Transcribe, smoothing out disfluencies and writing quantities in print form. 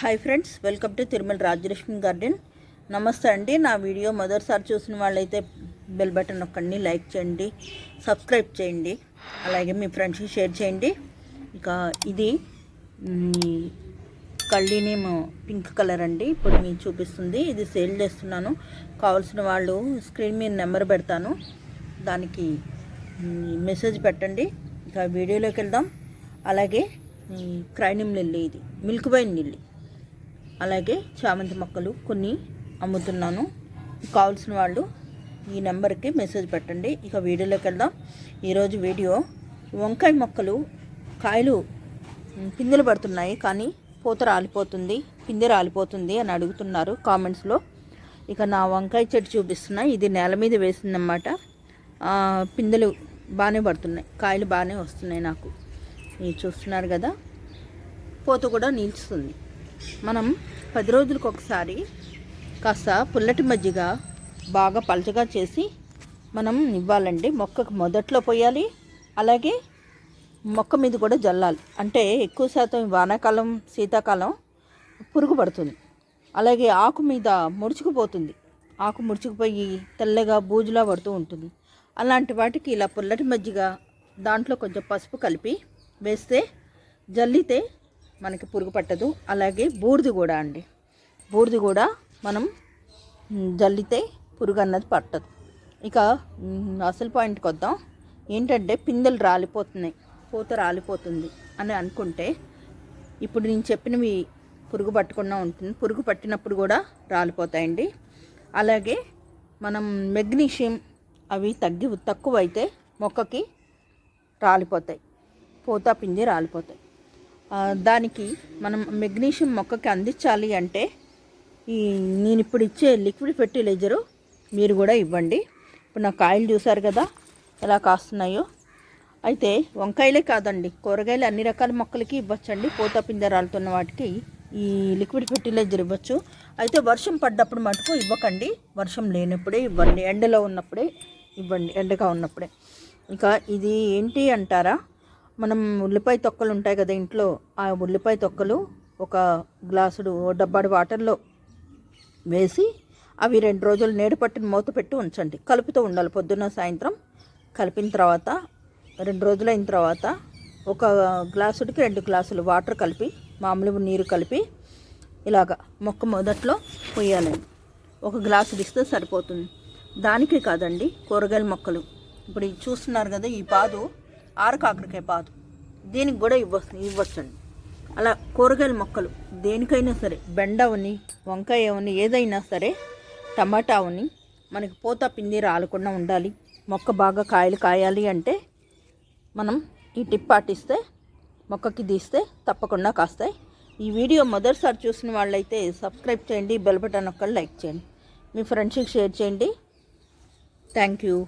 Hi friends, welcome to Tirumala Rajyalakshmi garden. నమస్తే అండి. నా వీడియో మొదటిసారి చూసిన వాళ్ళైతే బెల్ బటన్ నొక్కండి, లైక్ చేయండి, సబ్స్క్రైబ్ చేయండి, అలాగే మీ ఫ్రెండ్స్కి షేర్ చేయండి. ఇక ఇది కళ్ళీనేమో పింక్ కలర్ అండి. ఇప్పుడు మీకు చూపిస్తుంది. ఇది సేల్ చేస్తున్నాను. కావాల్సిన వాళ్ళు స్క్రీన్ మీద నెంబర్ పెడతాను, దానికి మెసేజ్ పెట్టండి. ఇక వీడియోలోకి వెళ్దాం. అలాగే క్రైనియం లిల్లీ, ఇది మిల్క్ వైన్ లిల్లీ, అలాగే చామంతి మొక్కలు కొన్ని అమ్ముతున్నాను. కావాల్సిన వాళ్ళు ఈ నెంబర్కి మెసేజ్ పెట్టండి. ఇక వీడియోలోకి వెళ్దాం. ఈరోజు వీడియో వంకాయ మొక్కలు కాయలు పిందెలు పడుతున్నాయి, కానీ పూత రాలిపోతుంది, పిందె రాలిపోతుంది అని అడుగుతున్నారు కామెంట్స్లో. ఇక నా వంకాయ చెట్టు చూపిస్తున్నా. ఇది నేల మీద వేసిందన్నమాట. పిందెలు బాగానే పడుతున్నాయి, కాయలు బాగానే వస్తున్నాయి నాకు. ఇది చూస్తున్నారు కదా, పూత కూడా నిలుస్తుంది. మనం 10 రోజులకు ఒకసారి కాస్త పుల్లటి మజ్జిగ బాగా పలచగా చేసి మనం ఇవ్వాలండి. మొక్కకు మొదట్లో పోయాలి, అలాగే మొక్క మీద కూడా జల్లాలి. అంటే ఎక్కువ శాతం వానాకాలం, శీతాకాలం పురుగు పడుతుంది, అలాగే ఆకు మీద ముడుచుకుపోతుంది. ఆకు ముడుచుకుపోయి తెల్లగా బూజులా పడుతూ ఉంటుంది. అలాంటి వాటికి ఇలా పుల్లటి మజ్జిగ, దాంట్లో కొంచెం పసుపు కలిపి వేస్తే జల్లితే మనకి పురుగు పట్టదు. అలాగే బూడిది కూడా అండి, బూడిది కూడా మనం జల్లితే పురుగు అన్నది పట్టదు. ఇక అసలు పాయింట్కి వద్దాం. ఏంటంటే పిందెలు రాలిపోతున్నాయి, పూత రాలిపోతుంది అని అనుకుంటే, ఇప్పుడు నేను చెప్పినవి పురుగు పట్టకుండా ఉంటుంది. పురుగు పట్టినప్పుడు కూడా రాలిపోతాయండి. అలాగే మనం మెగ్నీషియం అవి తక్కువ అయితే మొక్కకి రాలిపోతాయి, పూత పిండి రాలిపోతాయి. దానికి మనం మెగ్నీషియం మొక్కకి అందించాలి అంటే నేను ఇప్పుడు ఇచ్చే లిక్విడ్ ఫెర్టిలైజరు మీరు కూడా ఇవ్వండి. ఇప్పుడు నా కాయలు చూసారు కదా ఎలా కాస్తున్నాయో. అయితే వంకాయలే కాదండి, కూరగాయలు అన్ని రకాల మొక్కలకి ఇవ్వచ్చండి. పూత పిందె రాలుతున్న వాటికి ఈ లిక్విడ్ ఫెర్టిలైజర్ ఇవ్వచ్చు. అయితే వర్షం పడ్డప్పుడు మటుకు ఇవ్వకండి, వర్షం లేనప్పుడే ఇవ్వండి, ఎండలో ఉన్నప్పుడే ఇవ్వండి, ఎండగా ఉన్నప్పుడే. ఇక ఇది ఏంటి అంటారా, మనం ఉల్లిపాయ తొక్కలు ఉంటాయి కదా ఇంట్లో, ఆ ఉల్లిపాయ తొక్కలు ఒక గ్లాసుడు డబ్బాడు వాటర్లో వేసి అవి 2 రోజులు నీడ పట్టిన మూత పెట్టి ఉంచండి. కలుపుతూ ఉండాలి, పొద్దున్న సాయంత్రం కలిపిన తర్వాత 2 రోజులు అయిన తర్వాత ఒక గ్లాసుడికి 2 గ్లాసులు వాటర్ కలిపి, మామూలు నీరు కలిపి ఇలాగా మొక్క మొదట్లో పోయాలండి. ఒక గ్లాసు ఇస్తే సరిపోతుంది. దానికి కాదండి, కూరగాయల మొక్కలు ఇప్పుడు చూస్తున్నారు కదా, ఈ పాదు ఆరకాకరకాయ పాదు, దీనికి కూడా ఇవ్వచ్చండి. అలా కూరగాయల మొక్కలు దేనికైనా సరే, బెండ అవని, వంకాయ అవని, ఏదైనా సరే, టమాటా అవని, మనకి పూత పిండి రాలకుండా ఉండాలి, మొక్క బాగా కాయలు కాయాలి అంటే మనం ఈ టిప్ పాటిస్తే మొక్కకి తీస్తే తప్పకుండా కాస్తాయి. ఈ వీడియో మొదటిసారి చూసిన వాళ్ళైతే సబ్స్క్రైబ్ చేయండి, బెల్ బటన్ నొక్కండి, లైక్ చేయండి, మీ ఫ్రెండ్స్కి షేర్ చేయండి. Thank you.